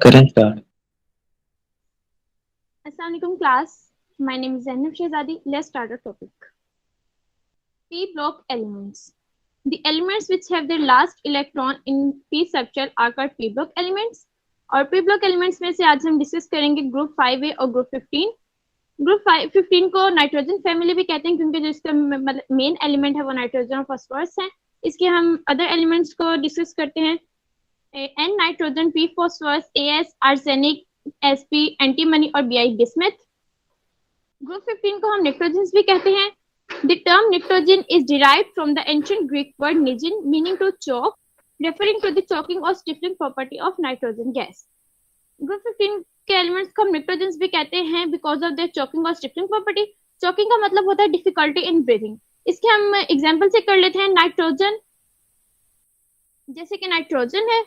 करें start. Assalamualaikum class. My name is Zainab Shehzadi. Let's start our topic. P block elements. The elements which have their last electron in p structure are called p block elements. और p block elements में से आज हम discuss करेंगे group 5A और group 15। Group 15 को nitrogen family भी कहते हैं क्योंकि जो इसका मेन एलिमेंट है वो नाइट्रोजन और फास्फोरस है। इसके हम अदर एलिमेंट्स को डिस्कस करते हैं। N nitrogen, P phosphorus, S arsenic, SP antimony और बीआई बिस्मथ। ग्रुप 15 को हम निट्रोजन्स भी कहते हैं। The term nitrogen is derived from the ancient Greek word nigin, meaning to choke, referring to the choking or stifling property of nitrogen gas. Group 15 के elements को हम निट्रोजन्स भी कहते हैं because of their choking or stifling property. Choking का मतलब होता है difficulty in breathing. इसके हम एग्जांपल से कर लेते हैं नाइट्रोजन। जैसे कि नाइट्रोजन है,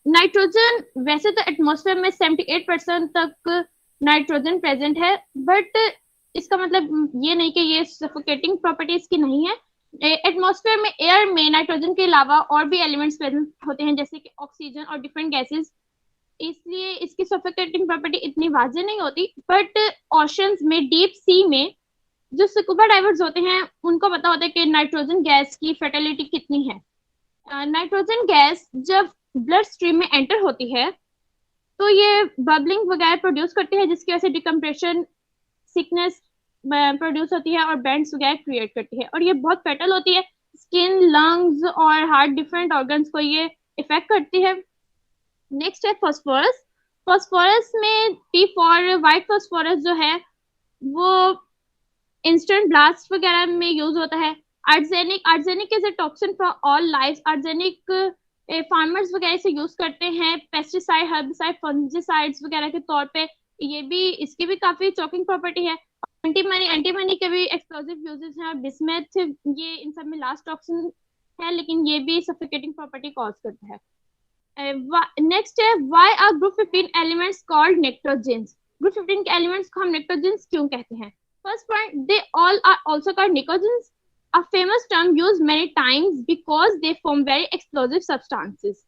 नाइट्रोजन वैसे तो एटमॉस्फेयर में 78% तक नाइट्रोजन प्रेजेंट है, बट इसका मतलब ये नहीं कि ये सफोकेटिंग प्रॉपर्टी इसकी नहीं है। एटमॉस्फेयर में एयर में नाइट्रोजन के अलावा और भी एलिमेंट्स प्रेजेंट होते हैं जैसे कि ऑक्सीजन और डिफरेंट गैसेस, इसलिए इसकी सफोकेटिंग प्रॉपर्टी इतनी वाजे नहीं होती। बट ओशंस में, डीप सी में जो स्कूबा डाइवर्स होते हैं उनको पता होता है कि नाइट्रोजन गैस की फर्टिलिटी कितनी है। नाइट्रोजन गैस जब ब्लड स्ट्रीम में एंटर होती है तो ये बबलिंग वगैरह प्रोड्यूस करती है जिसकी वजह से डिकम्प्रेशन, सिकनेस प्रोड्यूस होती है और बैंड्स वगैरह क्रिएट करती है और ये बहुत फेटल होती है। स्किन, लंग्स और हार्ट, डिफरेंट ऑर्गन्स को ये इफेक्ट करती है। नेक्स्ट है फास्फोरस। फास्फोरस में पी फॉर व्हाइट फास्फोरस जो है वो इंस्टेंट ब्लास्ट वगैरह में यूज होता है। Arsenic, arsenic is a toxin for all life. Arsenic farmers वगैरह से यूज करते हैं पेस्टिसाइड, हर्बिसाइड, फंजिसाइड्स वगैरह के तौर पे। ये भी, इसकी भी काफी चॉकिंग प्रॉपर्टी है। एंटीमनी, एंटीमनी के भी एक्सप्लोजिव यूजेस हैं। बिस्मथ, ये इन सब में लास्ट टॉक्सिन है लेकिन ये भी सफोकेटिंग प्रॉपर्टी कॉज करता है। नेक्स्ट है why are group 15 elements called nitrogens. Group 15 के एलिमेंट्स को हम निट्रोजेंस क्यों कहते हैं? First point, they all are also called pnicogens, a famous term used many times because they form very explosive substances.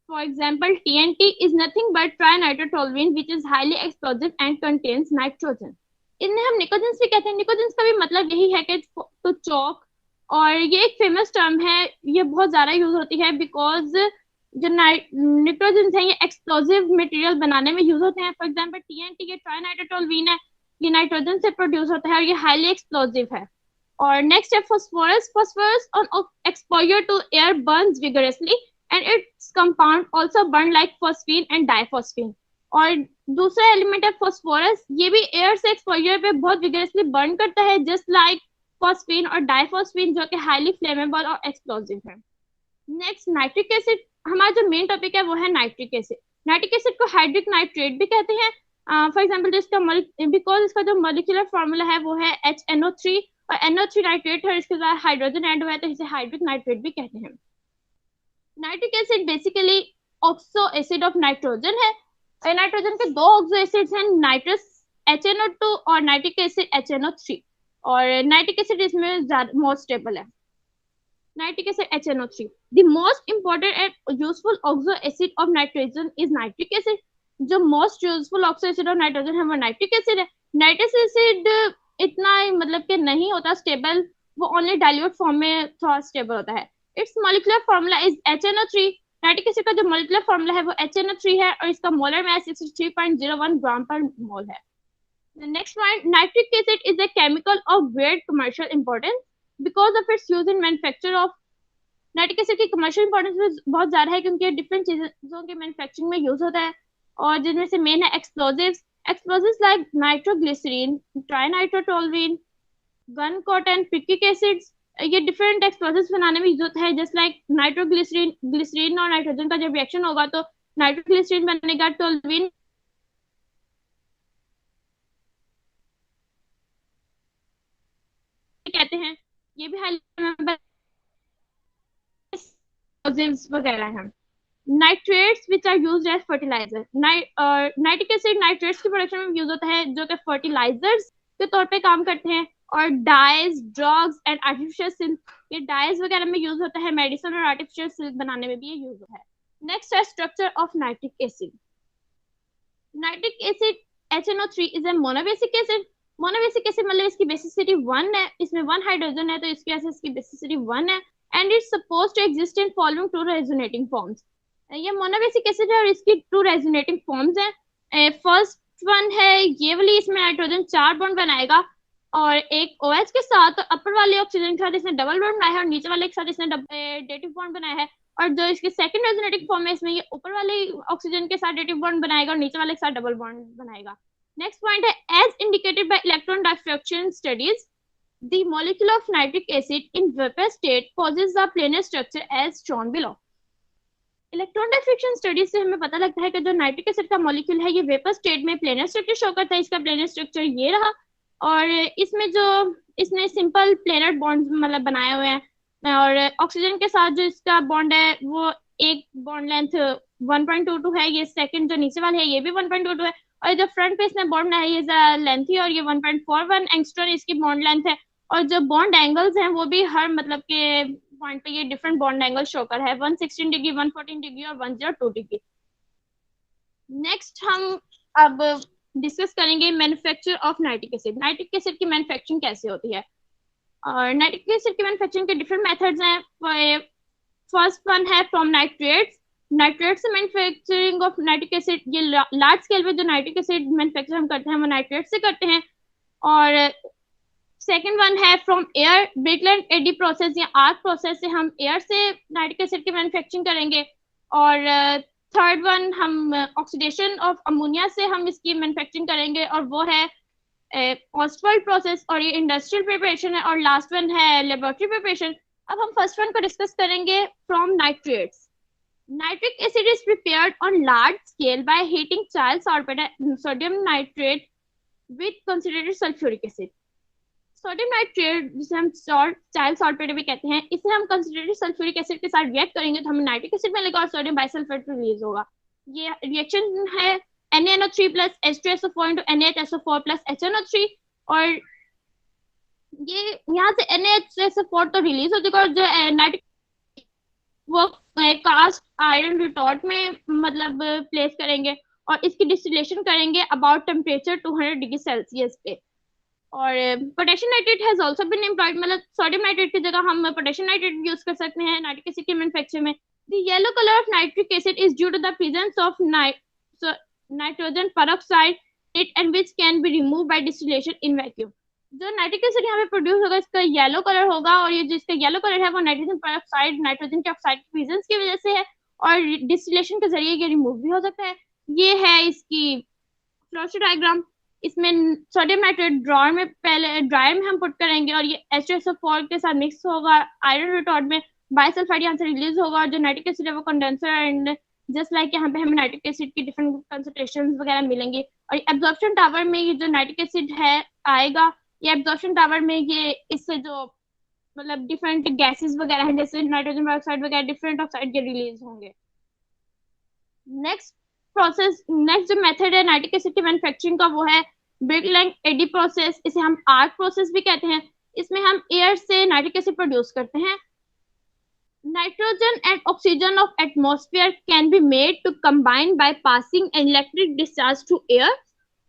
For example, TNT is nothing but trinitrotoluene which is highly explosive and contains nitrogen. इन्हें हम pnictogens भी कहते हैं। Pnictogens का भी मतलब यही है कि तो चौक, और ये एक फेमस टर्म है, ये बहुत ज्यादा यूज होती है बिकॉज जो निट्रोजेंस है ये एक्सप्लोजिव मटेरियल बनाने में यूज होते हैं। फॉर एग्जांपल TNT, ये ट्राइनाइट्रोटोलुएन है, ये नाइट्रोजन से प्रोड्यूस होता है और ये हाईली एक्सप्लोजिव है। और नेक्स्ट है phosphorus. Phosphorus on exposure to air burns vigorously and its compound also burn like phosphine and diphosphine. और दूसरा एलिमेंट है फास्फोरस, ये भी एयर से एक्सपोजर पे बहुत विगोरसली बर्न करता है जस्ट लाइक फॉस्फीन और डाइफॉस्फीन जो कि हाईली फ्लेमेबल और एक्सप्लोजिव है। Next nitric acid. हमारा जो मेन टॉपिक है वो है नाइट्रिक एसिड। नाइट्रिक एसिड को हाइड्रिक नाइट्रेट भी कहते हैं। फॉर एग्जांपल जिसका बिकॉज इसका जो मॉलिक्यूलर फॉर्मूला है वो है HNO3 और NO3 नाइट्रेट है और इसके साथ हाइड्रोजन ऐड हुआ है तो इसे हाइड्रिक नाइट्रेट भी कहते हैं। Nitric acid basically oxo acid of nitrogen है। नाइट्रोजन के दो ऑक्सो एसिड्स हैं, नाइट्रस HNO2 और नाइट्रिक एसिड HNO3, और नाइट्रिक एसिड इसमें मोस्ट स्टेबल है। Nitric acid HNO3, the most important and useful oxo acid of nitrogen is nitric acid। जो most useful oxo acid और nitrogen है वो nitric acid है। Nitric acid इतना मतलब कि नहीं होता स्टेबल, वो ओनली डाइल्यूट फॉर्म में थोड़ा स्टेबल होता है। It's molecular formula is HNO3। Nitric acid का जो मॉलिक्यूलर फॉर्मूला है वो HNO3 है और इसका मोलर मास 63.01 ग्राम पर मोल है। Next point, nitric acid is a chemical of great commercial importance because of its use in manufacture of. Nitric acid की कमर्शियल इंपॉर्टेंस बहुत ज्यादा है क्योंकि डिफरेंट चीजों के मैन्युफैक्चरिंग में यूज होता है और जिनमें से मेन है explosives. Explosives like nitroglycerin, trinitrotoluene, gun cotton, picric acids, ये डिफरेंट एक्सप्लोजिव्स बनाने में यूज होता है। जस्ट लाइक नाइट्रोग्लिसरीन, ग्लिसरीन और नाइट्रोजन का जब रिएक्शन होगा तो नाइट्रोग्लिसरीन बनेगा, टोलुइन कहते हैं। ये भी हाईली एक्सप्लोजिव्स वगैरह हैं। Nitrates which are used as fertiliser. Nitric acid nitrates की प्रोडक्शन में यूज होता है जो कि फर्टिलाइजर्स के तौर पे काम करते हैं। और dyes, drugs and artificial silk, ये डाइज वगैरह में यूज होता है। मेडिसिन और आर्टिफिशियल सिल्क बनाने में भी ये यूज होता है। नेक्स्ट है structure of nitric acid. Nitric acid HNO3 is a monobasic acid. Monobasic acid मतलब इसकी बेसिसिटी 1 है, इसमें 1 हाइड्रोजन है तो इसकी वजह से इसकी बेसिसिटी 1 है। And it's suppose to exist in following two resonating forms. ये मोनोबेसिक एसिड है और इसकी 2 रेजोनेटिंग फॉर्म्स हैं। फर्स्ट वन है ये वाली, इसमें नाइट्रोजन 4 बॉन्ड बनाएगा और एक OH के साथ, तो अपर वाले ऑक्सीजन के साथ इसने डबल बॉन्ड बनाया है और नीचे वाले के साथ इसने डेटिव बॉन्ड बनाया है। और जो इसकी सेकंड रेजोनेटिंग फॉर्म है इसमें ये ऊपर वाले ऑक्सीजन के साथ डेटिव बॉन्ड बनाएगा और नीचे वाले के साथ डबल बॉन्ड बनाएगा। नेक्स्ट पॉइंट है as indicated by electron diffraction studies the molecule of nitric acid in vapour state possesses the planar structure as shown below. Electron diffraction studies से हमें पता लगता है कि जो नाइट्रिक एसिड का मॉलिक्यूल है ये वेपर स्टेट में प्लेनर स्ट्रक्चर शो करता है। इसका प्लेनर स्ट्रक्चर ये रहा और इसमें जो इसने सिंपल प्लेनर बॉन्ड मतलब बनाए हुए हैं और ऑक्सीजन के साथ जो इसका बॉन्ड है वो एक बॉन्ड लेंथ 1.22 है। ये सेकंड जो नीचे वाला है ये भी 1.22 है और जो फ्रंट पे इसने बॉन्ड बनाया है ये लेंथ है और ये 1.41 एंगस्ट्रॉम इसकी बॉन्ड लेंथ है। और जो बॉन्ड एंगल्स हैं वो भी हर मतलब के पॉइंट पे ये डिफरेंट बॉन्ड एंगल शो कर है, 116 डिग्री, 114 डिग्री और 102 डिग्री। नेक्स्ट हम अब डिस्कस करेंगे manufacture of nitric acid. Nitric acid की मैन्युफैक्चरिंग कैसे होती है और नाइट्रिक एसिड की मैन्युफैक्चरिंग के डिफरेंट मेथड्स हैं। फर्स्ट वन है फ्रॉम नाइट्रेट्स। नाइट्रेट से मैन्युफैक्चरिंग ऑफ नाइट्रिक एसिड, ये लार्ज स्केल पे जो नाइट्रिक एसिड मैन्युफैक्चर हम करते हैं वो नाइट्रेट से करते हैं। और सेकेंड वन है फ्रॉम एयर, ब्रिकलैंड एडी प्रोसेस या आर्क प्रोसेस से हम एयर से नाइट्रिक एसिड की मैन्युफैक्चरिंग करेंगे। और थर्ड वन हम ऑक्सीडेशन ऑफ अमोनिया से हम इसकी मैन्युफैक्चरिंग करेंगे और वो है ऑस्टवर्ल्ड प्रोसेस और ये इंडस्ट्रियल प्रिपरेशन है। और लास्ट वन है लेबोरेटरी प्रिपरेशन। अब हम फर्स्ट वन को डिस्कस करेंगे from nitrates. Nitric acid is prepared on large scale by heating child solvate sodium nitrate with concentrated sulphuric acid. Sodium nitrate जिसे हम चाइल्ड सॉल्वेट भी कहते हैं, इसे हम कंसंट्रेटेड सल्फ्यूरिक एसिड के साथ रिएक्ट करेंगे तो हमें नाइट्रिक एसिड मिलेगा और सोडियम बाइसल्फेट रिलीज होगा। ये रिएक्शन है NaNO3 plus H2SO4 into NaHSO4 plus HNO3। और ये यहाँ से NaHSO4 तो रिलीज हो चुका और जो नाइट्रिक वो कास्ट आयरन रिटॉर्ट में मतलब प्लेस करेंगे और इसकी डिस्टिलेशन करेंगे अबाउट टेम्परेचर 200 डिग्री सेल्सियस पे। और potassium nitrate has also been employed, मतलब सोडियम नाइट्रेट की जगह हम पोटेशियम नाइट्रेट यूज कर सकते हैं नाइट्रिक एसिड के मैन्युफैक्चर में। The yellow colour of nitric acid is due to the presence of nitrogen peroxide it and which can be remove by distillation in vacuum. जो nitric acid यहाँ पे produce होगा इसका येलो कलर होगा और ये जिसका येलो कलर है वो नाइट्रोजन पेरोक्साइड, नाइट्रोजन के ऑक्साइड की प्रेजेंस की वजह से है और डिस्टिलेशन के जरिए ये रिमूव भी हो सकता है। ये है इसकी फ्लो डायग्राम। इसमें सोडियम नाइट्रेट ड्रॉयर में पहले ड्रायर में हम पुट करेंगे और ये H2SO4 के साथ मिक्स होगा आयरन रिटॉर्ट में, बाइसल्फाइड यहाँ से रिलीज होगा और जो नाइट्रिक एसिड है वो कंडेंसर एंड जस्ट लाइक यहाँ पे हमें नाइट्रिक एसिड की डिफरेंट कंसंट्रेशन वगैरह मिलेंगी। और एब्जॉर्प्शन टावर में ये जो नाइट्रिक एसिड है आएगा, ये एब्जॉर्प्शन टावर में ये इससे जो मतलब डिफरेंट गैसेस वगैरह हैं जैसे नाइट्रोजन डाइऑक्साइड वगैरह डिफरेंट ऑक्साइड के रिलीज होंगे। नेक्स्ट जो मेथड है नाइट्रिक एसिड की मैन्युफैक्चरिंग का वो है ब्रिकलैंड एडी प्रोसेस, इसे हम आर्क प्रोसेस भी कहते हैं। इसमें हम एयर से नाइट्रिक एसिड प्रोड्यूस करते हैं। Nitrogen and oxygen of atmosphere can be made to combine by passing an electric discharge through air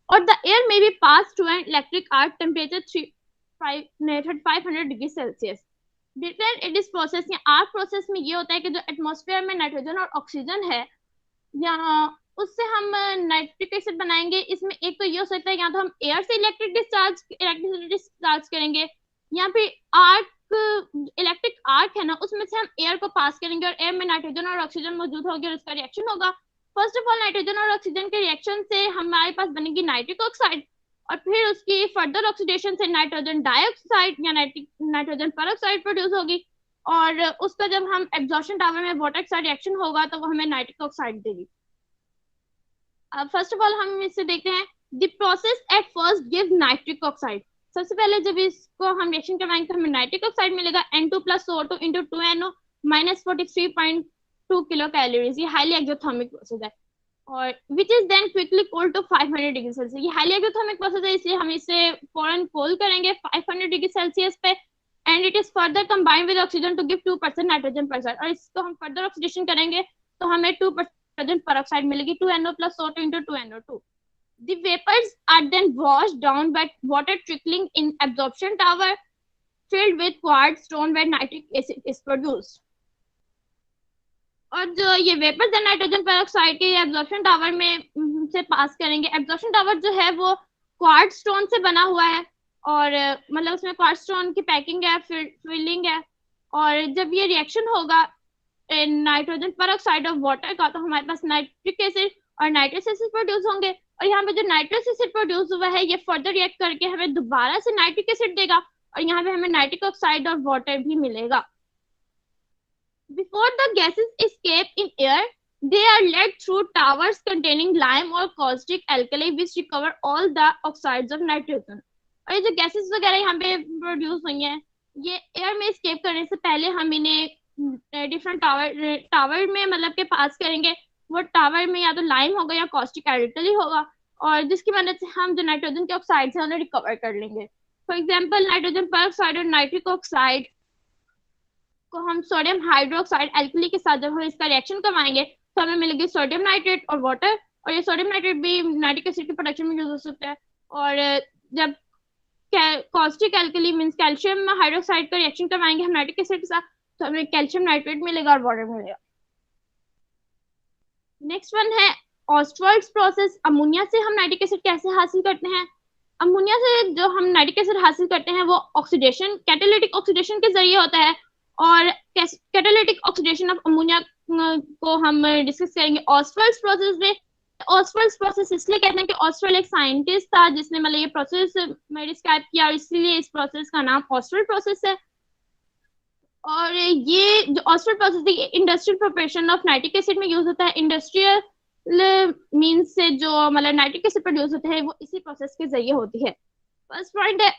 और the air may be pass to an electric arc temperature 3500 degree Celsius. Birkeland Eyde process या arc process में ये होता है कि जो atmosphere में nitrogen और ऑक्सीजन है यहाँ उससे हम नाइट्रिक एसिड बनाएंगे। इसमें एक तो ये हो सकता है या तो हम एयर से इलेक्ट्रिसिटी डिस्चार्ज करेंगे, यहाँ पे इलेक्ट्रिक आर्क है ना उसमें से हम एयर को पास करेंगे और एयर में नाइट्रोजन और ऑक्सीजन मौजूद होगी और उसका रिएक्शन होगा। फर्स्ट ऑफ ऑल नाइट्रोजन और ऑक्सीजन के रिएक्शन से हमारे पास बनेगी नाइट्रिक ऑक्साइड और फिर उसकी फर्दर ऑक्सीडेशन से नाइट्रोजन डाइऑक्साइड या नाइट्रोजन पेरोक्साइड प्रोड्यूस होगी और उसका जब हम एब्जॉर्प्शन टावर में वाटर के साथ रिएक्शन होगा तो वो हमें नाइट्रिक ऑक्साइड देगी। अब फर्स्ट ऑफ ऑल हम इससे देखते हैं the process at first give nitric oxide. सबसे पहले जब इसको हम रिएक्शन करवाएंगे तो हमें नाइट्रिक ऑक्साइड मिलेगा N2 + CO2 × 2NO - 43.2 kilo calories. ये हाईली एक्सोथर्मिक प्रोसेस है और which is then quickly cold to 500 degree Celsius. ये हाईली एक्सोथर्मिक प्रोसेस है इसलिए हम इसे फौरन कोल्ड करेंगे 500 डिग्री सेल्सियस पे and it is further combined with oxygen to give 2% nitrogen peroxide. और इसको हम फर्दर ऑक्सीडेशन करेंगे तो हमें 2% पेरोक्साइड मिलेगी 2NO + CO2 × 2NO2। The vapors are then washed down by water trickling in absorption tower filled with quartz stone where nitric acid is produced. और जो ये वेपर्स है नाइट्रोजन पेरोक्साइड के एब्जॉर्प्शन टावर में से पास करेंगे. एब्जॉर्प्शन टावर जो है वो क्वार्ट्ज स्टोन से बना हुआ है और मतलब उसमें क्वार्ट्ज स्टोन की पैकिंग है, फिलिंग है. और जब ये रिएक्शन होगा नाइट्रोजन पेरोक्साइड और वाटर का, तो हमारे पास नाइट्रिक एसिड और नाइट्रस एसिड प्रोड्यूस होंगे. और यहाँ पे जो नाइट्रस एसिड प्रोड्यूस हुआ है ये फर्दर रिएक्ट करके हमें दोबारा से नाइट्रिक एसिड देगा और यहाँ पे हमें नाइट्रिक ऑक्साइड और वाटर भी मिलेगा. Before the gases escape in air, they are led through towers containing lime or caustic alkali which recover all the oxides of nitrogen. और ये जो गैसेस वगैरह यहाँ पे प्रोड्यूस हुई हैं ये एयर में escape करने से पहले हम इन्हें डिफरेंट टावर में मतलब के पास करेंगे. वो टावर में या तो लाइम होगा या caustic alkali होगा और जिसकी मदद से हम जो नाइट्रोजन के ऑक्साइड्स हैं उन्हें रिकवर कर लेंगे. फॉर एग्जाम्पल नाइट्रोजन पेरोक्साइड और नाइट्रिक ऑक्साइड को हम सोडियम हाइड्रोक्साइड एल्कली के साथ जब हम इसका रिएक्शन करवाएंगे तो हमें मिलेगी सोडियम नाइट्रेट और वाटर. और ये सोडियम नाइट्रेट भी नाइट्रिक एसिड के प्रोडक्शन में यूज हो सकता है. और जब caustic alkali means calcium hydroxide का रिएक्शन करवाएंगे हम नाइट्रिक एसिड के साथ तो हमें कैल्शियम नाइट्रेट मिलेगा और वाटर मिलेगा. नेक्स्ट वन है ऑस्टवाल्ड्स प्रोसेस. अमोनिया से हम नाइट्रिक एसिड कैसे हासिल करते हैं? अमोनिया से जो हम नाइट्रिक एसिड हासिल करते हैं वो ऑक्सीडेशन, कैटालिटिक ऑक्सीडेशन के जरिए होता है. और कैटालिटिक ऑक्सीडेशन ऑफ अमोनिया को हम डिस्कस करेंगे ऑस्टवाल्ड्स प्रोसेस में. ऑस्टवाल्ड्स प्रोसेस इसलिए कहते हैं कि ऑस्टवाल्ड एक साइंटिस्ट था जिसने मतलब ये प्रोसेस में डिस्क्राइब किया और इसलिए इस प्रोसेस का नाम ऑस्टवाल्ड प्रोसेस है. और ये जो ऑस्टवाल्ड प्रोसेस है industrial preparation of nitric acid में यूज होता है. इंडस्ट्रियल मींस से जो मतलब नाइट्रिक एसिड प्रोड्यूस होता है वो इसी प्रोसेस के जरिए होती है. फर्स्ट पॉइंट है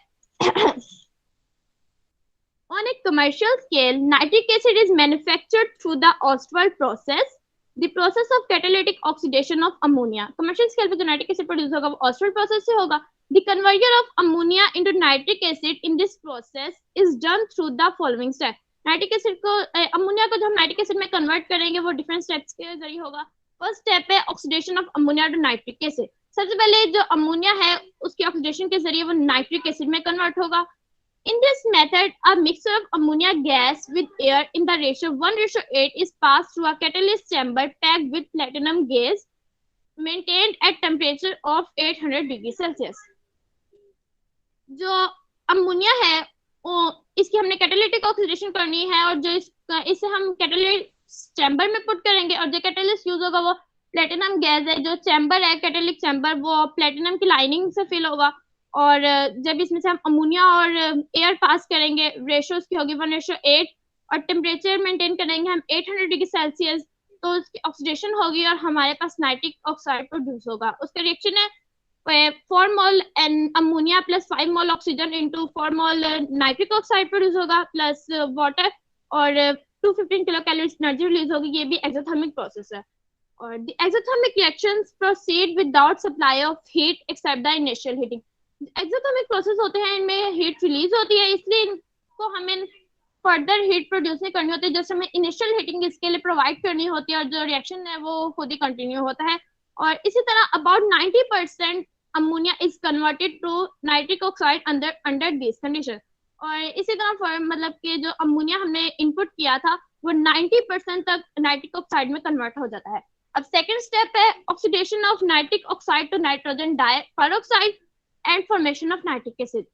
on a commercial scale, nitric acid is manufactured through the Ostwald process, the process of catalytic oxidation of ammonia. Commercial scale पे जो nitric acid produce होगा वो Ostwald process से होगा. The conversion of ammonia into nitric acid in this process is done through the following step. Nitric acid को ammonia को जो हम nitric acid में convert करेंगे वो different steps के जरिए होगा. First step है oxidation of ammonia to nitric acid. सबसे पहले जो अमोनिया है उसकी ऑक्सीडेशन के जरिए वो नाइट्रिक एसिड में कन्वर्ट होगा. In this method, a mixture of ammonia gas with air in the ratio 1:8 is passed through a catalyst chamber packed with platinum gas maintained at temperature of 800 degree Celsius. जो ammonia है वो इसकी हमने catalytic oxidation करनी है और जो इसे हम कैटालिस्ट चैम्बर में पुट करेंगे और जो कैटालिस्ट यूज होगा वो प्लेटिनम गैस है. जो चैम्बर है कैटालिक चैम्बर वो प्लेटिनम की लाइनिंग से फिल होगा और जब इसमें से हम अमोनिया और एयर पास करेंगे रेशो की होगी 1:8 और टेम्परेचर मेंटेन करेंगे हम 800 डिग्री सेल्सियस तो उसकी ऑक्सीडेशन होगी और हमारे पास नाइट्रिक ऑक्साइड प्रोड्यूस होगा. उसका रिएक्शन है 4 mole ammonia plus 5 mole oxygen into 4 mole nitric oxide produce होगा प्लस वाटर और 215 किलो कैलोरीज एनर्जी रिलीज होगी. ये भी एक्सोथर्मिक प्रोसेस है. और the exothermic reactions proceed without supply of heat except the initial heating. Exothermic process होते हैं इनमें हीट रिलीज होती है इसलिए इनको हमें फर्दर हीट प्रोड्यूस नहीं करनी होती. जैसे हमें इनिशियल हीटिंग इसके लिए प्रोवाइड करनी होती है और जो रिएक्शन है वो खुद ही कंटिन्यू होता है. और इसी तरह about 90% ammonia is converted to nitric oxide under this condition. और इसी तरह मतलब कि जो अमोनिया हमने इनपुट किया था वो 90% तक नाइट्रिक ऑक्साइड में कन्वर्ट हो जाता है. अब सेकेंड स्टेप है oxidation of nitric oxide to nitrogen dioxide and formation of nitric acid.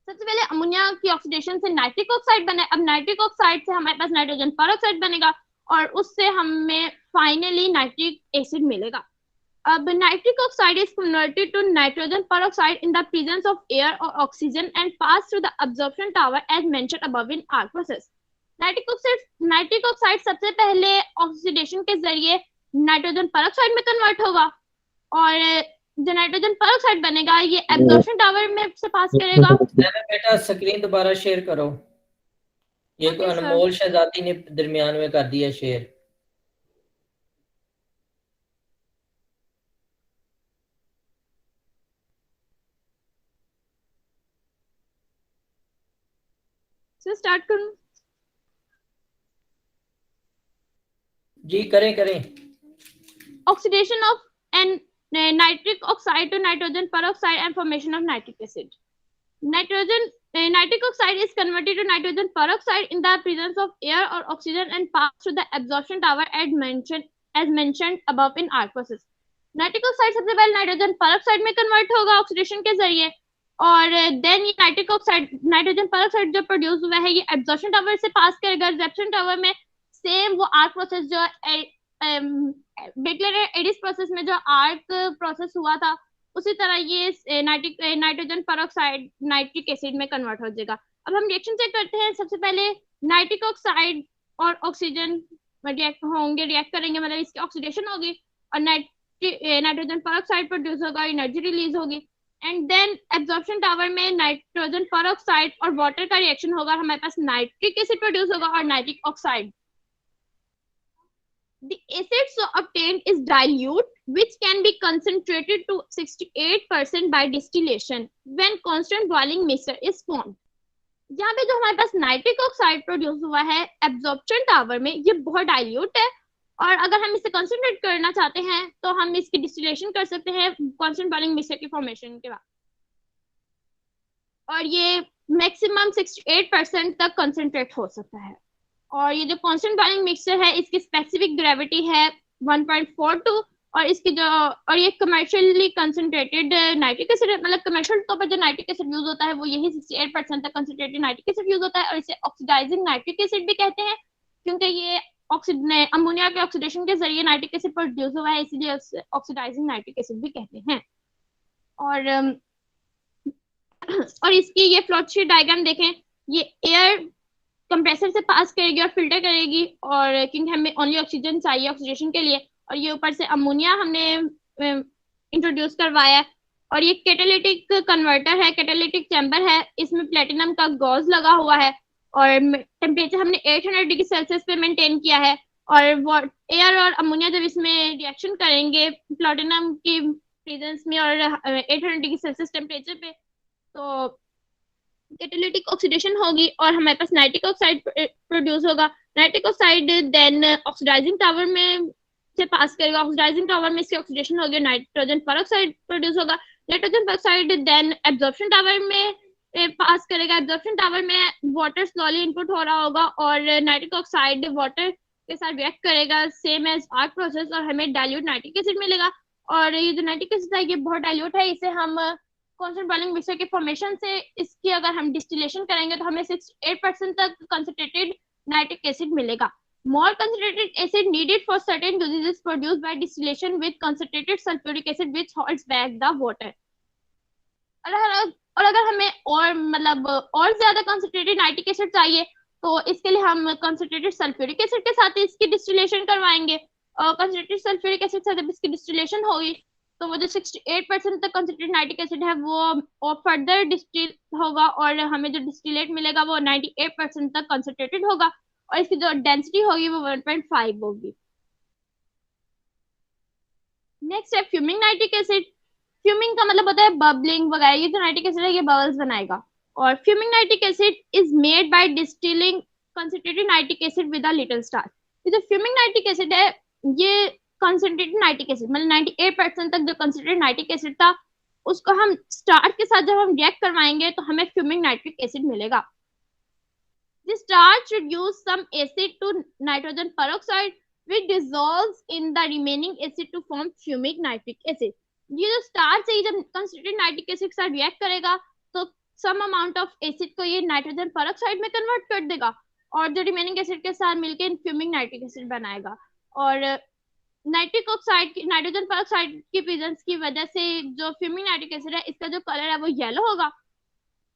सबसे पहले अमोनिया की ऑक्सीडेशन से नाइट्रिक ऑक्साइड बने. अब नाइट्रिक ऑक्साइड से हमारे पास नाइट्रोजन पेरोक्साइड बनेगा और उससे हमें फाइनली नाइट्रिक एसिड मिलेगा. अब nitric oxide is converted to nitrogen peroxide in the presence of air और oxygen and pass through the absorption tower as mentioned above in our process. Nitric oxide सबसे पहले oxidation के जरिए nitrogen peroxide में convert होगा और जो nitrogen peroxide बनेगा ये एब्जॉर्प्शन टावर में से पास करेगा. बेटा स्क्रीन दोबारा शेयर करो. ये तो अनमोल शहजादी ने दरमियान में कर दिया शेयर. स्टार्ट करूं? जी करें. Oxidation of an nitric oxide to nitrogen peroxide and formation of nitric acid. Nitric oxide is converted to nitrogen peroxide in the presence of air or oxygen and pass through the absorption tower as mentioned above in arc process. Nitric oxide सबसे पहले nitrogen peroxide में convert होगा oxidation के जरिए, और then ये nitric oxide nitrogen peroxide जो produce हुआ है ये एब्जॉर्प्शन टावर से पास करेगा। एब्जॉर्प्शन टावर में सेम वो आर्क प्रोसेस जो बेकलेर एडिस प्रोसेस में जो आर्क प्रोसेस हुआ था उसी तरह ये नाइट्रोजन पेरोक्साइड नाइट्रिक एसिड में कन्वर्ट हो जाएगा। अब हम रिएक्शन चेक करते हैं। सबसे पहले नाइट्रिक ऑक्साइड और ऑक्सीजन रिएक्ट करेंगे, मतलब इसकी ऑक्सीडेशन होगी और नाइट्रोजन पेरोक्साइड प्रोड्यूस होगा, एनर्जी रिलीज होगी, एंड देन एब्जॉर्प्शन टावर में नाइट्रोजन पेरोक्साइड और वाटर का रिएक्शन होगा, हमारे पास नाइट्रिक एसिड प्रोड्यूस होगा और nitric oxide. The acid so obtained is dilute which can be concentrated to 68% by distillation when constant boiling mixture is formed. यहाँ पे जो हमारे पास नाइट्रिक ऑक्साइड प्रोड्यूस हुआ है एब्जॉर्प्शन टावर में ये बहुत डाइल्यूट है, और अगर हम इसे कंसंट्रेट करना चाहते हैं तो हम इसकी डिस्टिलेशन कर सकते हैं कांस्टेंट बॉइलिंग मिक्सचर की फॉर्मेशन के बाद, और ये मैक्सिमम 68% तक कंसंट्रेट हो सकता है। और ये जो कांस्टेंट बॉइलिंग मिक्सचर है इसकी स्पेसिफिक ग्रेविटी है 1.42, और इसकी जो और ये कमर्शियली कंसंट्रेटेड नाइट्रिक एसिड, मतलब कमर्शियल तौर पर जो नाइट्रिक एसिड यूज होता है वो यही 68% तक कंसंट्रेटेड नाइट्रिक एसिड यूज होता है, और इसे ऑक्सीडाइजिंग नाइट्रिक एसिड भी कहते हैं क्योंकि ये अमोनिया के ऑक्सीडेशन के जरिए नाइट्रिक एसिड प्रोड्यूस हुआ है, इसीलिए ऑक्सीडाइजिंग नाइट्रिक एसिड भी कहते हैं। और इसकी ये फ्लोशीट डायग्राम देखें, ये एयर कंप्रेसर से पास करेगी और फिल्टर करेगी, और क्योंकि हमें ओनली ऑक्सीजन चाहिए ऑक्सीडेशन के लिए, और ये ऊपर से अमोनिया हमने इंट्रोड्यूस करवाया है, और ये कैटालिटिक कन्वर्टर है, कैटालिटिक चैम्बर है, इसमें प्लेटिनम का गॉज लगा हुआ है, और टेम्परेचर हमने 800 डिग्री सेल्सियस पे मेंटेन किया है, और एयर और अमोनिया जब इसमें रिएक्शन करेंगे प्लेटिनम की प्रेजेंस में और 800 डिग्री सेल्सियस टेम्परेचर पे, तो कैटालिटिक ऑक्सीडेशन होगी और हमारे पास नाइट्रिक ऑक्साइड प्रोड्यूस होगा। Nitric oxide then oxidising tower में से पास करेगा, ऑक्सीडाइजिंग टावर में इसकी ऑक्सीडेशन होगी, नाइट्रोजन पेरोक्साइड प्रोड्यूस होगा। Nitrogen peroxide then absorption tower में पास करेगा, एब्जॉर्प्शन टावर में वाटर स्लोली इनपुट हो रहा होगा और नाइट्रिक ऑक्साइड वाटर के साथ रिएक्ट करेगा सेम एज आर्क प्रोसेस, और हमें डाइल्यूट नाइट्रिक एसिड मिलेगा। और ये जो नाइट्रिक एसिड है ये बहुत डाइल्यूट है, इसे हम कांस्टेंट बॉइलिंग मिक्सचर के फॉर्मेशन से इसकी अगर हम डिस्टिलेशन करेंगे तो हमें 68% तक कंसंट्रेटेड नाइट्रिक एसिड मिलेगा। More concentrated acid needed for certain uses is produced by distillation with concentrated sulfuric acid which holds back the water. और अगर हमें और मतलब और ज्यादा कंसंट्रेटेड नाइट्रिक एसिड चाहिए तो इसके लिए हम कंसंट्रेटेड सल्फ्यूरिक एसिड के साथ इसकी डिस्टिलेशन करवाएंगे, और कंसंट्रेटेड सल्फ्यूरिक एसिड से जब इसकी डिस्टिलेशन होगी तो वो जो 68% तक कंसंट्रेटेड नाइट्रिक एसिड है वो और फर्दर डिस्टिल होगा, और हमें जो डिस्टिलेट मिलेगा वो 98% तक कंसंट्रेटेड होगा, और इसकी जो डेंसिटी होगी वो 1.5 होगी। नेक्स्ट है फ्यूमिंग नाइट्रिक एसिड। फ्यूमिंग का मतलब होता है बबलिंग वगैरह, ये जो नाइट्रिक एसिड है ये बबल्स बनाएगा। और fuming nitric acid is made by distilling concentrated nitric acid with a little starch. ये जो फ्यूमिंग नाइट्रिक एसिड है ये कंसंट्रेटेड नाइट्रिक एसिड मतलब 98% तक जो कंसंट्रेटेड नाइट्रिक एसिड था उसको हम स्टार्च के साथ जब हम रिएक्ट करवाएंगे तो हमें फ्यूमिंग नाइट्रिक एसिड मिलेगा। This starch reduce some acid to nitrogen peroxide which dissolves in the remaining acid to form fumic nitric acid. ये जो स्टार्च है जब कंसंट्रेटेड नाइट्रिक एसिड के साथ रिएक्ट करेगा तो सम अमाउंट ऑफ एसिड को ये नाइट्रोजन पेरोक्साइड में कन्वर्ट कर देगा और जो रिमेनिंग एसिड के साथ मिलकर फ्यूमिक नाइट्रिक एसिड बनाएगा। और नाइट्रिक ऑक्साइड नाइट्रोजन पेरोक्साइड की प्रेजेंस की वजह से जो फ्यूमिक नाइट्रिक एसिड है इसका जो कलर है वो येलो होगा,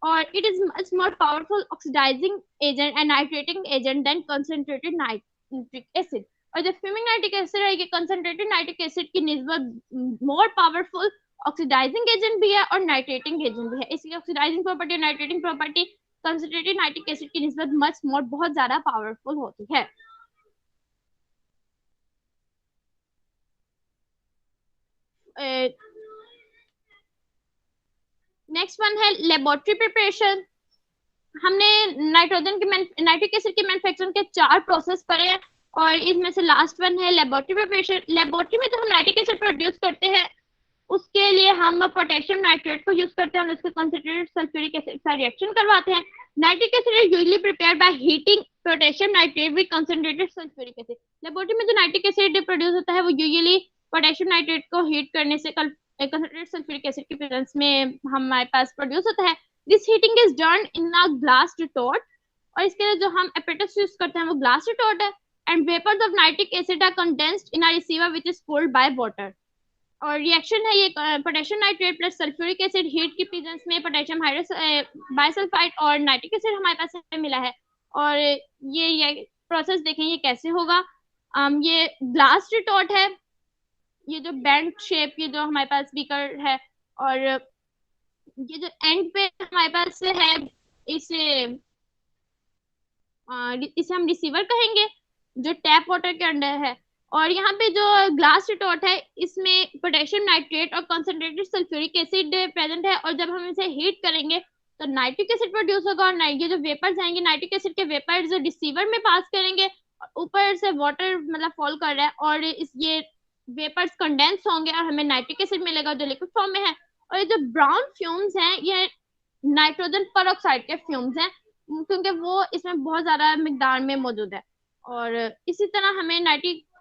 और it is much more powerful oxidizing agent and nitrating agent than concentrated nitric acid। और जो फ्यूमिक नाइट्रिक एसिड है ये कंसंट्रेटेड नाइट्रिक एसिड की निस्बत मोर पावरफुल ऑक्सीडाइजिंग एजेंट भी है और नाइट्रेटिंग एजेंट भी है। इसकी ऑक्सीडाइजिंग प्रॉपर्टी और nitrating property concentrated nitric acid की निस्बत मच मोर बहुत ज्यादा पावरफुल होती है। नेक्स्ट वन है लेबोरेटरी प्रिपरेशन। हमने नाइट्रिक एसिड के मैन्युफैक्चरिंग के 4 प्रोसेस पढ़े हैं और इसमें से लास्ट वन है लेबोरेटरी प्रिपरेशन। लेबोरेटरी में जब हम नाइट्रिक एसिड प्रोड्यूस करते हैं उसके लिए हम पोटेशियम नाइट्रेट को यूज करते हैं और उसके कंसंट्रेटेड सल्फ्यूरिक एसिड का रिएक्शन करवाते हैं। Nitric acid is usually prepared by heating potassium nitrate with concentrated sulphuric acid. Laboratory में जो नाइट्रिक एसिड प्रोड्यूस होता है वो यूजुअली पोटेशियम नाइट्रेट को हीट करने से कंसंट्रेटेड सल्फ्यूरिक एसिड के प्रेजेंस में हमारे पास प्रोड्यूस होता है। This heating is done in a glass retort, और इसके लिए जो हम एपेटस यूज करते हैं वो ग्लास रिटॉर्ट है। And vapours of nitric acid are condensed in a receiver which is cooled by water. और रिएक्शन है ये potassium nitrate plus sulphuric acid heat के प्रेजेंस में पोटेशियम बाइसल्फाइड और नाइट्रिक एसिड हमारे पास मिला है। और ये प्रोसेस देखें ये कैसे होगा। ये ग्लास रिटॉर्ट है, ये जो बैंड शेप ये जो हमारे पास बीकर है, और ये जो एंड पे हमारे पास है इसे हम रिसीवर कहेंगे जो टैप वाटर के अंडर है। और यहाँ पे जो ग्लास रिटॉर्ट है इसमें पोटेशियम नाइट्रेट और कंसंट्रेटेड सल्फ्यूरिक एसिड प्रेजेंट है, और जब हम इसे हीट करेंगे तो नाइट्रिक एसिड प्रोड्यूस होगा, और ये जो वेपर्स आएंगे नाइट्रिक एसिड के वेपर्स रिसीवर में पास करेंगे, और ऊपर से वाटर मतलब फॉल कर रहा है, और ये वेपर्स कंडेंस होंगे और हमें नाइट्रिक एसिड मिलेगा जो लिक्विड फॉर्म में है। और ये जो ब्राउन फ्यूम्स हैं ये नाइट्रोजन परऑक्साइड के फ्यूम्स हैं, क्योंकि वो इसमें बहुत ज्यादा मिकदार में मौजूद है। और इसी तरह हमें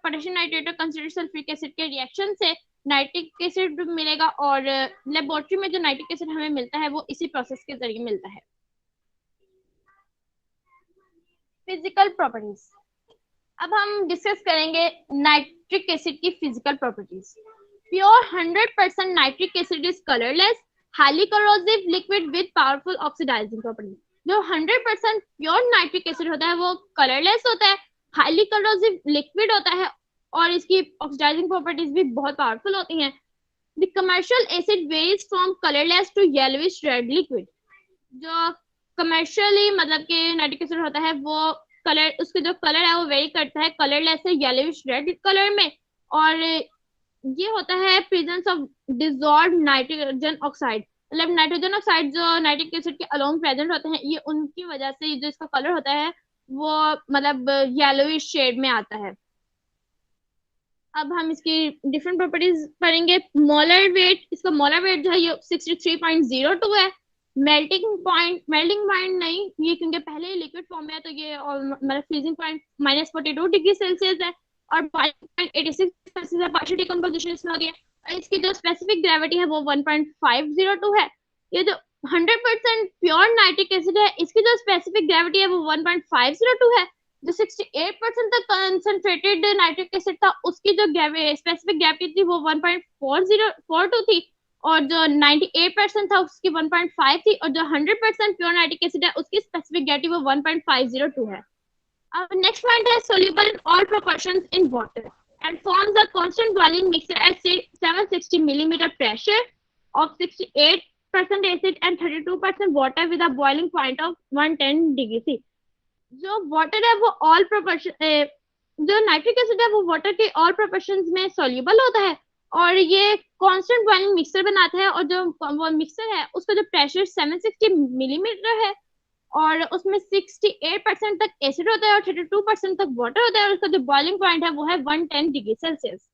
पोटेशियम नाइट्रेट और कंसंट्रेटेड सल्फ्यूरिक एसिड के रिएक्शन से नाइट्रिक एसिड मिलेगा, और लेबोरेटरी में जो नाइट्रिक एसिड हमें मिलता है वो इसी प्रोसेस के जरिए मिलता है। फिजिकल प्रॉपर्टीज, अब हम डिस्कस करेंगे नाइट्रिक एसिड की physical properties. Pure 100% nitric acid is colourless, highly corrosive liquid with powerful oxidising properties. जो 100% प्योर नाइट्रिक एसिड होता है वो कलरलेस होता है, हाईली करोसिव लिक्विड होता है, और इसकी ऑक्सीडाइजिंग प्रॉपर्टीज भी बहुत पावरफुल होती हैं। The commercial acid varies from colourless to yellowish red liquid. जो कमर्शियली मतलब कि नाइट्रिक एसिड होता है वो कलर, उसके जो कलर है वो वेरी करता है कलरलेस से येलोइश रेड कलर में, और ये होता है presence of dissolved nitrogen oxide. मतलब नाइट्रोजन ऑक्साइड जो नाइट्रिक एसिड के अलोंग प्रेजेंट होते हैं ये उनकी वजह से जो इसका कलर होता है वो मतलब येलोइश शेड में आता है। अब हम इसकी डिफरेंट प्रॉपर्टीज पढ़ेंगे। मोलर वेट, इसका मोलर वेट जो है ये 63.02 है। मेल्टिंग पॉइंट नहीं, ये क्योंकि पहले ही लिक्विड फॉर्म में है तो ये मतलब फ्रीजिंग पॉइंट -42 डिग्री सेल्सियस है, और 86 सेल्सियस पार्शियल डिकम्पोजिशन इसमें हो गया। और इसकी जो स्पेसिफिक ग्रेविटी है वो 1.502 है। ये जो 100% प्योर नाइट्रिक एसिड है इसकी जो स्पेसिफिक ग्रेविटी है वो 1.502 है। जो 68% तक कंसंट्रेटेड नाइट्रिक एसिड था उसकी जो स्पेसिफिक ग्रेविटी थी वो 1.4042 थी, और जो 98% था उसकी 1.5 थी, और जो 100% प्योर नाइट्रिक एसिड है उसकी स्पेसिफिक ग्रेविटी वो 1.502 है। अब नेक्स्ट पॉइंट है soluble in all proportions in water and forms a constant boiling mixture at 760 millimeter pressure of 68% acid and 32% water with a boiling point of 110 degree C. जो water है वो all proportion, जो nitric acid है वो water के all proportions में soluble होता है, और ये कांस्टेंट बॉइलिंग मिक्सचर बनाता है, और जो वो मिक्सचर है उसका जो प्रेशर 760 मिलीमीटर है, और उसमें 68% तक एसिड होता है और 32% तक वाटर होता है, और उसका जो बॉइलिंग पॉइंट है वो है 110 degree Celsius.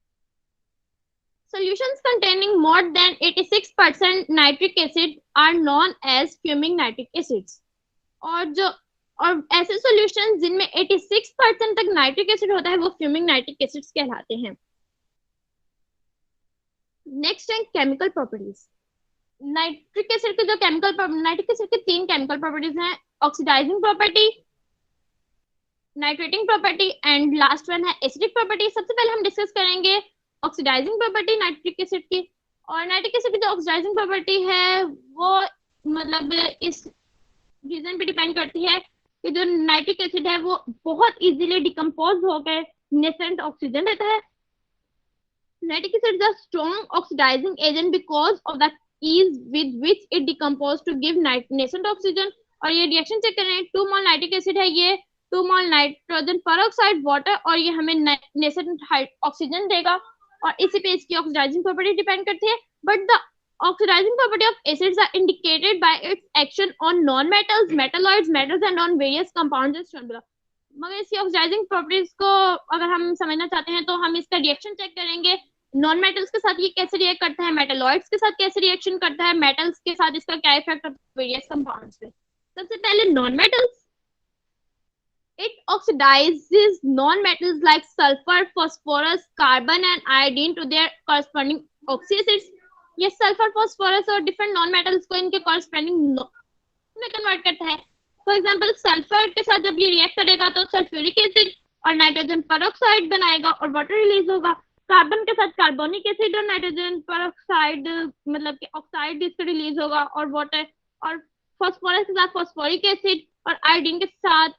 Solutions containing more than 86% nitric acid are known as fuming nitric acids. और ऐसे सॉल्यूशन जिनमें 86% तक नाइट्रिक एसिड होता है वो फ्यूमिंग नाइट्रिक एसिड्स कहलाते हैं। नेक्स्ट है केमिकल प्रॉपर्टीज। नाइट्रिक एसिड के जो नाइट्रिक एसिड के 3 केमिकल प्रॉपर्टीज हैं, oxidising property, nitrating property and last one है एसिडिक प्रॉपर्टी। सबसे पहले हम डिस्कस करेंगे ऑक्सीडाइजिंग प्रॉपर्टी नाइट्रिक एसिड की। और नाइट्रिक एसिड की जो ऑक्सीडाइजिंग प्रॉपर्टी है वो मतलब इस रीजन पे डिपेंड करती है कि जो नाइट्रिक एसिड है वो बहुत इजीली डिकम्पोज होकर नेसेंट ऑक्सीजन देता है। Nitric acid is a strong oxidising agent because of the ease with which it decompose to give nascent oxygen। और ये रिएक्शन चेक करें, 2 मोल नाइट्रिक एसिड है, ये 2 मोल नाइट्रोजन परऑक्साइड वाटर, और ये हमें नेसेंट ऑक्सीजन देगा, और इसी पे इसकी ऑक्सीडाइजिंग प्रॉपर्टी डिपेंड करती है। But the oxidising property of acids are indicated by its action on non metals, metalloids, metals and on various compounds as shown below. मगर इसकी ऑक्सीडाइजिंग प्रॉपर्टीज को अगर हम समझना चाहते हैं तो हम इसका रिएक्शन चेक करेंगे नॉन मेटल्स के साथ ये कैसे रिएक्ट करता है, मेटलॉइड्स के साथ कैसे रिएक्शन करता है, मेटल्स के साथ इसका क्या इफेक्ट है वेरियस कंपाउंड्स पे। सबसे पहले non metals, it oxidizes non-metals like sulfur, phosphorus, carbon and iodine to their corresponding oxy acids. ये सल्फर, फॉस्फोरस और डिफरेंट नॉन मेटल्स को इनके कॉरस्पॉन्डिंग में कन्वर्ट करता है। फॉर एग्जांपल सल्फर के साथ जब ये रिएक्ट करेगा तो सल्फ्यूरिक एसिड और नाइट्रोजन परऑक्साइड बनाएगा और वाटर रिलीज होगा। कार्बन के साथ कार्बोनिक एसिड और नाइट्रोजन परऑक्साइड मतलब कि ऑक्साइड इससे रिलीज होगा और वाटर, और फॉस्फोरस के साथ फॉस्फोरिक एसिड और आयोडीन के साथ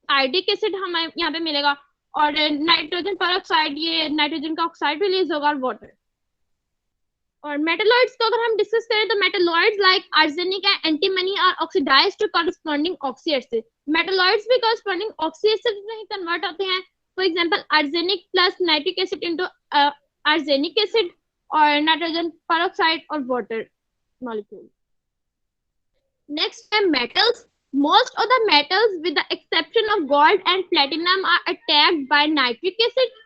आयोडिक एसिड हमें यहाँ पे मिलेगा और नाइट्रोजन परऑक्साइड ये नाइट्रोजन का ऑक्साइड रिलीज होगा और वाटर। और मेटलॉइड्स को अगर हम डिस्कस करें तो metalloids like arsenic and antimony are oxidised to corresponding oxy acid. Metalloids भी कॉरस्पॉन्डिंग ऑक्सी एसिड में ही कन्वर्ट होते हैं। For example arsenic plus nitric acid into arsenic acid और नाइट्रोजन परऑक्साइड और वाटर मॉलिक्यूल। नेक्स्ट है metals. Most of the metals with the exception of gold and platinum are attacked by nitric acid.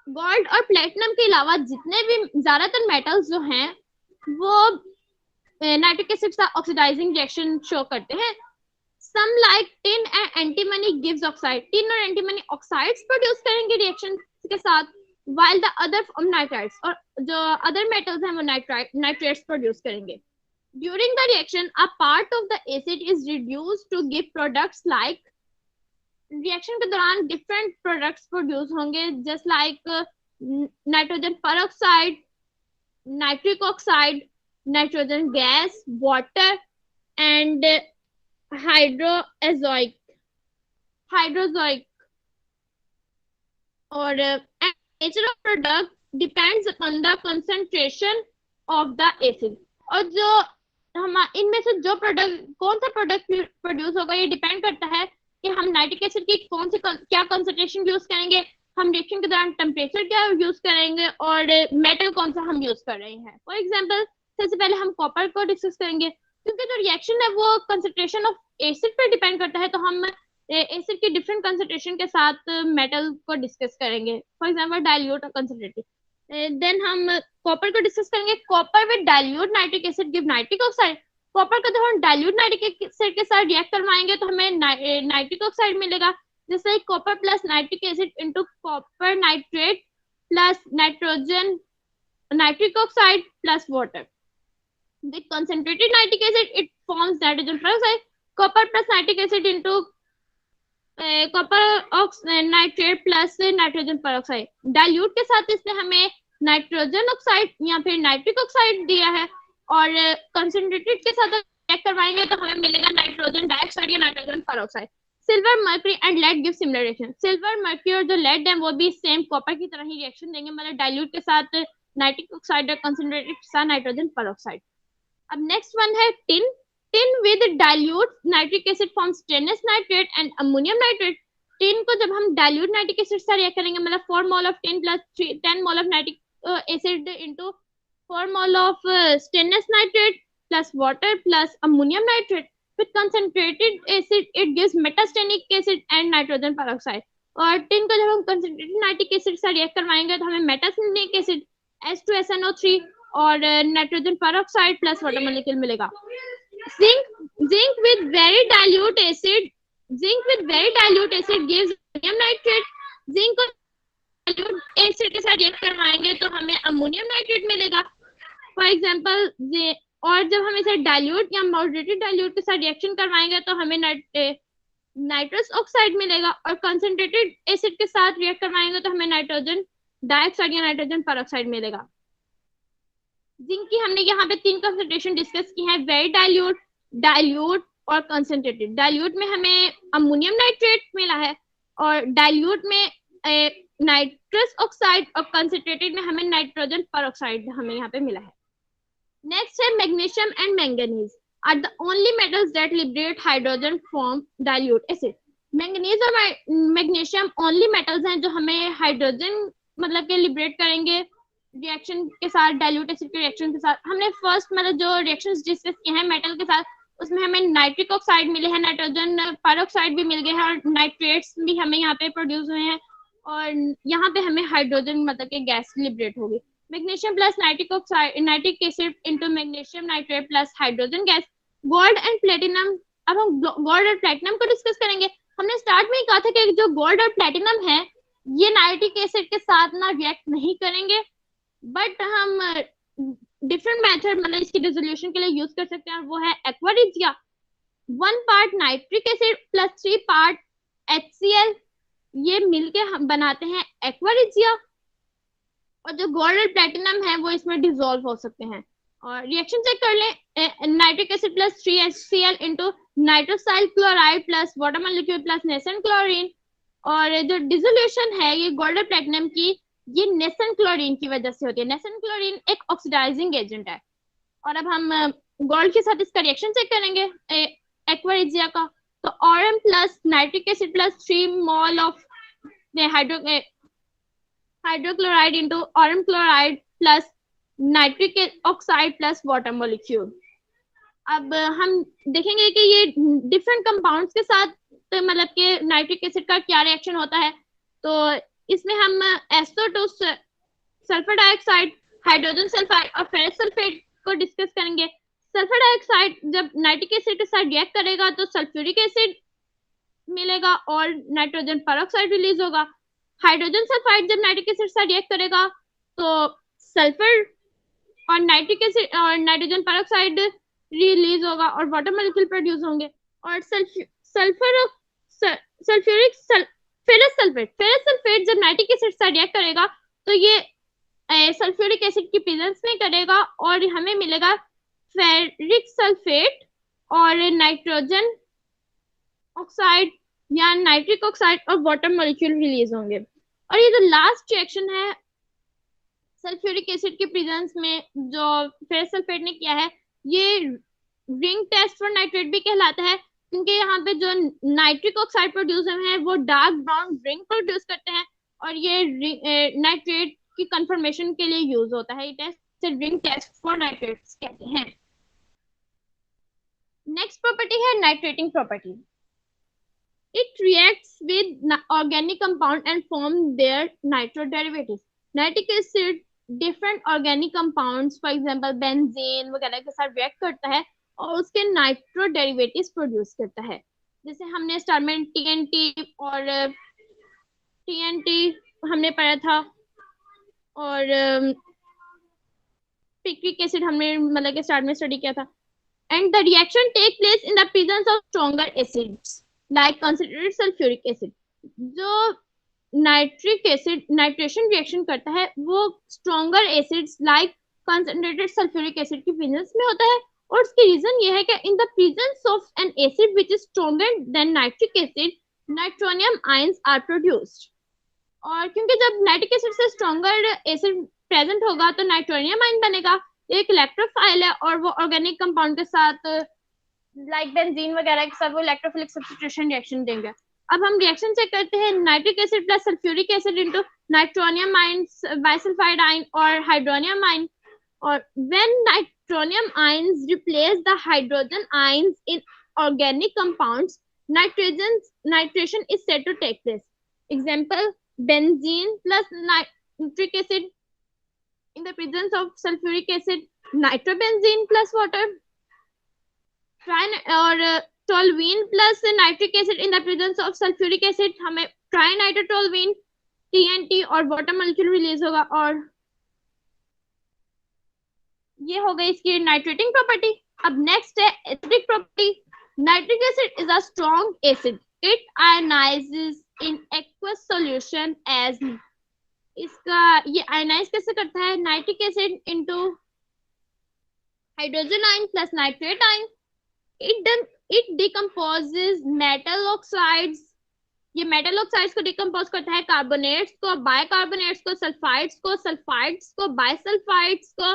Gold और platinum के अलावा जितने भी ज्यादातर metals जो हैं वो नाइट्रिक एसिड का ऑक्सीडाइजिंग रिएक्शन शो करते हैं। Some like tin and antimony gives oxide. Tin और एंटीमनी ऑक्साइड्स प्रोड्यूस करेंगे रिएक्शन के साथ, while the other from nitrites, और जो अदर मेटल्स हैं वो नाइट्रेट्स प्रोड्यूस करेंगे। During the reaction, a part of the acid is reduced to give products like, reaction के दौरान डिफरेंट प्रोडक्ट्स प्रोड्यूस होंगे just like nitrogen peroxide, nitric oxide, nitrogen gas, water and hydrazoic. और nature of product depends upon the concentration of the acid. और जो हम इनमें से जो प्रोडक्ट, कौन सा प्रोडक्ट प्रोड्यूस होगा ये डिपेंड करता है कि हम नाइट्रिक एसिड की कौन सी क्या कंसंट्रेशन यूज करेंगे, हम रिएक्शन के दौरान टेम्परेचर क्या यूज करेंगे और मेटल कौन सा हम यूज कर रहे हैं। फॉर एग्जांपल सबसे पहले हम कॉपर को डिस्कस करेंगे क्योंकि जो रिएक्शन है वो कंसंट्रेशन ऑफ एसिड पर डिपेंड करता है, तो हम एसिड की डिफरेंट कंसंट्रेशन के साथ मेटल को डिस्कस करेंगे। फॉर एग्जांपल डाइल्यूट और कंसंट्रेटेड। देन हम कॉपर को डिस्कस करेंगे। Copper with dilute nitric acid give nitric oxide. Copper को जब हम डाइल्यूट नाइट्रिक एसिड के साथ रिएक्ट करवाएंगे तो हमें नाइट्रिक ऑक्साइड मिलेगा, जैसे copper plus nitric acid into copper nitrate plus nitrogen nitric oxide plus water. With concentrated nitric acid it forms nitrogen peroxide. Copper plus nitric acid into copper nitrate plus nitrogen peroxide. Dilute के साथ इसने हमें nitrogen oxide या फिर nitric oxide दिया है और concentrated के साथ रिएक्ट करवाएंगे तो हमें मिलेगा नाइट्रोजन डाइऑक्साइड या nitrogen peroxide. Silver, mercury and lead give similar reaction. Silver, mercury और जो लेड है वो भी सेम कॉपर की तरह ही रिएक्शन देंगे, मतलब डाइल्यूट के साथ नाइट्रिक ऑक्साइड और कंसंट्रेटेड के साथ नाइट्रोजन पेरोक्साइड। अब नेक्स्ट वन है tin. Tin with dilute nitric acid forms tinous nitrate and ammonium nitrate. Tin को जब हम डाइल्यूट नाइट्रिक एसिड से रिएक्ट करेंगे, मतलब 4 mole of tin plus 10 mole of nitric acid into 4 mole of stannous nitrate plus water plus ammonium nitrate. With concentrated acid, it gives metastenic acid and nitrogen peroxide. और tin को जब हम concentrated nitric acid से react करवाएंगे तो हमें मेटास्टेनिक acid H2SNO3 और nitrogen peroxide plus water molecule मिलेगा। Zinc with very dilute acid gives ammonium nitrate. Zinc को dilute एसिड के साथ रिएक्ट करवाएंगे तो हमें अमोनियम नाइट्रेट मिलेगा। फॉर एग्जांपल और जब हम इसे डाइल्यूट या मॉडरेटेड डाइल्यूट के साथ रिएक्शन करवाएंगे तो हमें नाइट्रस ऑक्साइड मिलेगा और कंसंट्रेटेड एसिड के साथ रिएक्ट करवाएंगे तो हमें नाइट्रोजन डाइऑक्साइड या नाइट्रोजन पेरोक्साइड मिलेगा। जिंक की हमने यहाँ पे 3 कंसंट्रेशन डिस्कस की हैं, वेरी डाइल्यूट, डाइल्यूट और कंसंट्रेटेड। डाइल्यूट में हमें अमोनियम नाइट्रेट मिला है और डाइल्यूट में नाइट्रस ऑक्साइड और कंसंट्रेटेड में हमें नाइट्रोजन पेरोक्साइड हमें यहाँ पे मिला है। नेक्स्ट है magnesium and manganese are the only metals that liberate hydrogen from dilute acid. Manganese और मैग्नीशियम ओनली मेटल्स हैं जो हमें हाइड्रोजन मतलब के लिबरेट करेंगे रिएक्शन के साथ, डाइल्यूट एसिड के रिएक्शन के साथ। हमने फर्स्ट मतलब जो रिएक्शंस डिस्कस किए हैं मेटल के साथ उसमें हमें नाइट्रिक ऑक्साइड मिले हैं, नाइट्रोजन पेरोक्साइड भी मिल गए हैं और नाइट्रेट्स भी हमें यहाँ पे प्रोड्यूस हुए हैं और यहाँ पे हमें हाइड्रोजन मतलब कि गैस लिबरेट होगी। Magnesium plus nitric oxide nitric acid into magnesium nitrate plus hydrogen gas, gold and platinum. अब हम गोल्ड और प्लेटिनम को डिस्कस करेंगे। हमने स्टार्ट में ही कहा था कि जो गोल्ड और प्लेटिनम है ये नाइट्रिक एसिड के साथ ना रिएक्ट नहीं करेंगे, बट हम डिफरेंट मेथड मतलब इसकी रेजोल्यूशन के लिए यूज कर सकते हैं, वो है aqua-regia. 1 part nitric acid plus 3 part HCl, ये मिलके हम बनाते हैं एक्वा-रिजिया। और जो गोल्ड और प्लेटिनम है वो इसमें डिसॉल्व हो सकते हैं। और रिएक्शन चेक कर लें। Nitric acid plus 3 HCl into nitrosyl chloride plus water molecule plus nascent chlorine. और जो डिसोल्यूशन है ये गोल्ड और प्लेटिनम की, ये नेसेंट क्लोरीन की वजह से होती है। नेसेंट क्लोरीन एक ऑक्सीडाइजिंग एजेंट है। और अब हम गोल्ड के साथ इसका रिएक्शन चेक करेंगे एक्वा-रिजिया का। तो Rm plus nitric acid plus 3 mole of hydrochloride into Rm chloride plus nitric oxide plus water molecule. अब हम देखेंगे कि ये डिफरेंट कंपाउंड्स के साथ मतलब कि नाइट्रिक एसिड का क्या रिएक्शन होता है। तो इसमें हम SO2 sulphur dioxide, hydrogen sulphide और फेरस सल्फेट को डिस्कस करेंगे। सल्फर डाइऑक्साइड जब नाइट्रिक एसिड के साथ रिएक्ट करेगा तो सल्फ्यूरिक एसिड मिलेगा और नाइट्रोजन पेरोक्साइड रिलीज होगा। हाइड्रोजन सल्फाइड जब नाइट्रिक एसिड के साथ रिएक्ट करेगा तो सल्फर और नाइट्रिक एसिड और नाइट्रोजन पेरोक्साइड रिलीज होगा और वाटर मॉलिक्यूल प्रोड्यूस होंगे। और फेरस सल्फेट जब नाइट्रिक एसिड से रिएक्ट करेगा तो ये सल्फ्यूरिक एसिड की प्रेजेंस में करेगा और हमें मिलेगा फेरिक सल्फेट और नाइट्रोजन ऑक्साइड या नाइट्रिक ऑक्साइड और वाटर मॉलिक्यूल रिलीज होंगे। और ये जो लास्ट रिएक्शन है सल्फ्यूरिक एसिड के प्रेजेंस में जो फेरस सल्फेट ने किया है, ये रिंग टेस्ट फॉर नाइट्रेट भी कहलाता है, क्योंकि यहाँ पे जो नाइट्रिक ऑक्साइड प्रोड्यूस हुए हैं वो डार्क ब्राउन रिंग प्रोड्यूस करते हैं और ये नाइट्रेट की कंफर्मेशन के लिए यूज होता है। ये test ring test for nitrates कहते हैं। नेक्स्ट प्रॉपर्टी है nitrating property. It reacts with organic compound and form their nitro derivatives. Nitric acid different organic compounds, for example benzene वगैरह के साथ react करता है और उसके नाइट्रो डेरिवेटिव्स प्रोड्यूस करता है। जैसे हमने स्टार्ट में TNT और TNT हमने पढ़ा था और पिक्रिक एसिड हमने मतलब के स्टार्ट में स्टडी किया था। And the reaction take place in the presence of stronger acids like concentrated sulfuric acid. जो नाइट्रिक एसिड नाइट्रेशन रिएक्शन करता है वो stronger acids like concentrated sulphuric acid की प्रेजेंस में होता है। और उसकी रीजन ये है कि in the presence of an acid which is stronger than nitric acid nitronium ions are produced. और क्योंकि जब नाइट्रिक एसिड से स्ट्रॉन्गर एसिड प्रेजेंट होगा तो नाइट्रोनियम आयन बनेगा, एक इलेक्ट्रोफाइल है और वो ऑर्गेनिक कंपाउंड के साथ लाइक बेंजीन वगैरह के साथ वो इलेक्ट्रोफिलिक सब्स्टिट्यूशन रिएक्शन देंगे। अब हम रिएक्शन चेक करते हैं nitric acid plus sulphuric acid into nitronium ions bisulphide ion और हाइड्रोनियम आयन। और when nitronium ions replace the hydrogen ions in organic compounds nitration is said to take place. Example benzene plus nitric acid in the presence of sulfuric acid, nitrobenzene plus water, और toluene plus nitric acid in the presence of sulfuric acid, हमें trinitrotoluene TNT और water molecule release होगा। और ये हो गई इसकी nitrating property. अब नेक्स्ट है acidic property. Nitric acid is a strong acid, it ionises in aqueous solution as, इसका ये आयनाइज कैसे करता है, nitric acid into hydrogen ion plus nitrate ion, it decomposes metal oxides, ये मेटल ऑक्साइड्स को decompose करता है, कार्बोनेट्स को, बाइकार्बोनेट्स को, सल्फाइड्स को, बाइसल्फाइड्स को,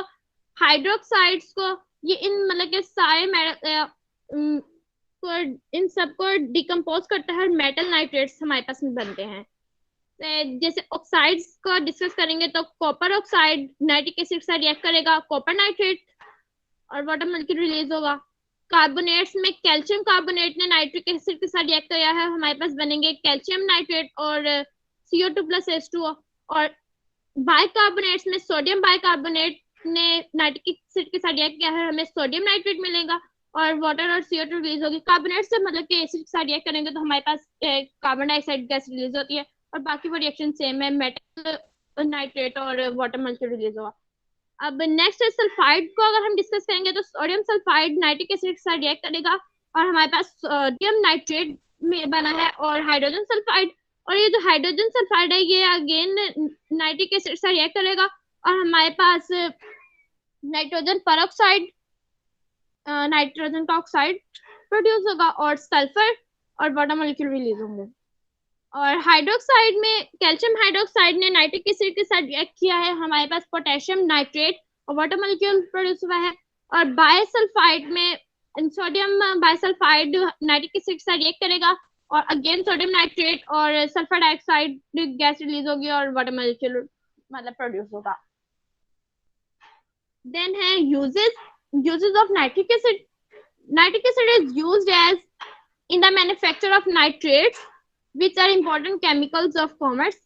हाइड्रोक्साइड्स को, ये इन मतलब के सारे इन सबको डिकम्पोज करता है और मेटल नाइट्रेट्स हमारे पास में बनते हैं। जैसे ऑक्साइड्स को डिस्कस करेंगे तो कॉपर ऑक्साइड नाइट्रिक एसिड से रिएक्ट करेगा, कॉपर नाइट्रेट और वाटर मॉलिक्यूल रिलीज होगा। कार्बोनेट्स में कैल्शियम कार्बोनेट ने नाइट्रिक एसिड के साथ रिएक्ट किया है, हमारे पास बनेंगे कैल्शियम नाइट्रेट और CO2 plus H2O, और बाइकार्बोनेट्स में सोडियम बाइकार्बोनेट ने नाइट्रिक एसिड के साथ रिएक्ट किया है, हमें सोडियम नाइट्रेट मिलेगा और वाटर और CO2 रिलीज होगी। कार्बोनेट से मतलब कि एसिड के साथ रिएक्ट करेंगे तो हमारे पास कार्बन डाइऑक्साइड गैस रिलीज होती है, और बाकी वो रिएक्शन सेम है, मेटल नाइट्रेट और वाटर मॉलिक्यूल रिलीज होगा। अब नेक्स्ट है सल्फाइड को अगर हम डिस्कस करेंगे तो सोडियम सल्फाइड नाइट्रिक एसिड के साथ रिएक्ट करेगा और हमारे पास सोडियम नाइट्रेट में बना है, और हाइड्रोजन सल्फाइड, और ये जो हाइड्रोजन सल्फाइड है ये अगेन नाइट्रिक एसिड से रिएक्ट करेगा और हमारे पास नाइट्रोजन पेरोक्साइड नाइट्रोजन का ऑक्साइड प्रोड्यूस होगा और सल्फर और वाटर मॉलिक्यूल रिलीज होंगे। और हाइड्रोक्साइड में कैल्शियम हाइड्रोक्साइड ने नाइट्रिक एसिड के साथ रिएक्ट किया है, हमारे पास पोटेशियम नाइट्रेट और वाटर मॉलिक्यूल प्रोड्यूस हुआ है। और बायसल्फाइड में सोडियम बायसल्फाइड नाइट्रिक एसिड के साथ रिएक्ट करेगा और अगेन सोडियम नाइट्रेट और सल्फर डाइऑक्साइड गैस रिलीज होगी और वाटर मॉलिक्यूल मतलब प्रोड्यूस होगा। देन है uses of nitric acid. Nitric acid is used as in the manufacture of nitrates, which are important chemicals of commerce.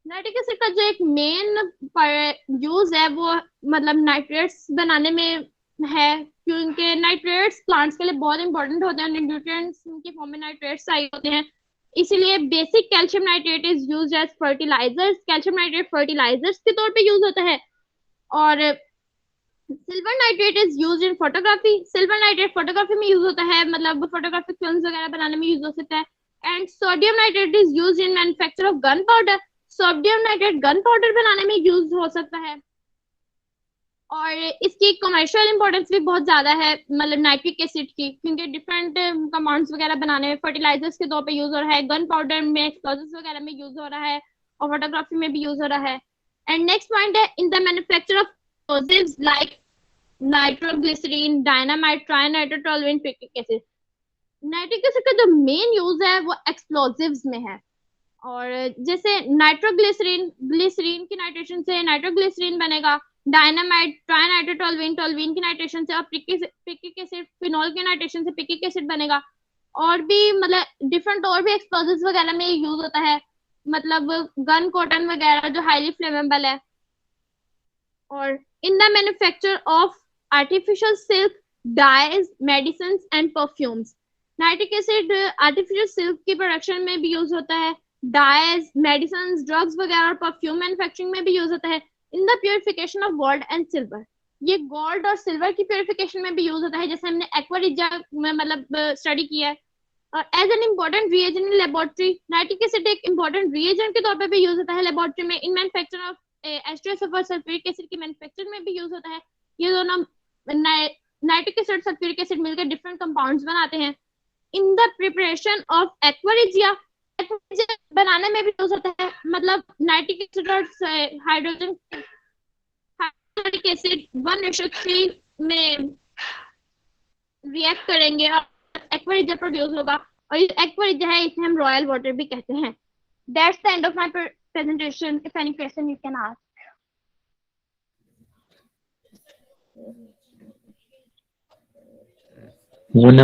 Nitric acid का जो एक main use है वो मतलब नाइट्रेट्स बनाने में है, क्योंकि नाइट्रेट्स प्लांट्स के लिए बहुत इंपॉर्टेंट होते हैं, न्यूट्रिएंट्स की फॉर्म में नाइट्रेट्स चाहिए होते हैं, इसीलिए basic calcium nitrate is used as fertilisers. Calcium nitrate fertilisers के तौर पे यूज होता है। और silver nitrate is used in photography. Silver nitrate photography में यूज होता है, मतलब फोटोग्राफिक फिल्म्स वगैरह बनाने में यूज हो सकता है। And sodium nitrate is used in manufacture of gun powder. Sodium nitrate gun powder बनाने में यूज हो सकता है और इसकी कमर्शियल इंपॉर्टेंस भी बहुत ज्यादा है, मतलब नाइट्रिक एसिड की, क्योंकि डिफरेंट कंपाउंड्स वगैरह बनाने में फर्टिलाइजर्स के तौर पे यूज हो रहा है, गन पाउडर में, एक्सप्लोजिव्स वगैरह में यूज हो रहा है और फोटोग्राफी में भी यूज हो रहा है। एंड नेक्स्ट पॉइंट है in the manufacture of explosives like nitroglycerine, dynamite, trinitrotoluene, picric acid. Nitric acid का जो मेन यूज है वो एक्सप्लोजिव्स में है, और जैसे ग्लिसरीन की नाइट्रेशन से नाइट्रोग्लिसरीन बनेगा, डायनामाइट ट्राइनाइट्रोटोलुएन टोलुएन की नाइट्रेशन से, और पिक्रिक एसिड फिनॉल की नाइट्रेशन से पिक्रिक एसिड बनेगा। और भी मतलब डिफरेंट और भी एक्सप्लोजिव्स वगैरह में यूज होता है, मतलब गन कॉटन वगैरह जो हाईली फ्लेमेबल है। और in the manufacture of artificial silk, dyes, medicine and perfumes. Nitric acid artificial silk की प्रोडक्शन में भी यूज होता है, डाइज, मेडिसिन, ड्रग्स वगैरह और परफ्यूम मैन्युफैक्चरिंग में भी यूज होता है। In the purification of gold and silver, ये गोल्ड और सिल्वर की प्योरिफिकेशन में भी यूज होता है, जैसे हमने एक्वा रिजा में मतलब स्टडी किया है। और as an important reagent in laboratory, nitric acid एक इम्पोर्टेंट रिएजेंट के तौर पे भी यूज होता है लेबोरेटरी में। इन मैन्युफैक्चर ऑफ H2SO और सल्फ्यूरिक एसिड की मैन्युफैक्चर में भी यूज होता है। ये दोनों नाइट्रिक एसिड सल्फ्यूरिक एसिड मिलकर डिफरेंट कंपाउंड्स बनाते हैं। In the preparation of aqua regia बनाने में भी यूज होता है, मतलब नाइट्रिक एसिड और हाइड्रोजन हाइड्रोक्लोरिक एसिड 1:3 में रिएक्ट करेंगे और एक्वा रिजिया प्रोड्यूस होगा, और ये एक्वा रिजिया है इसे हम रॉयल वाटर भी कहते हैं। That's the end of my presentation. If any question you can ask. One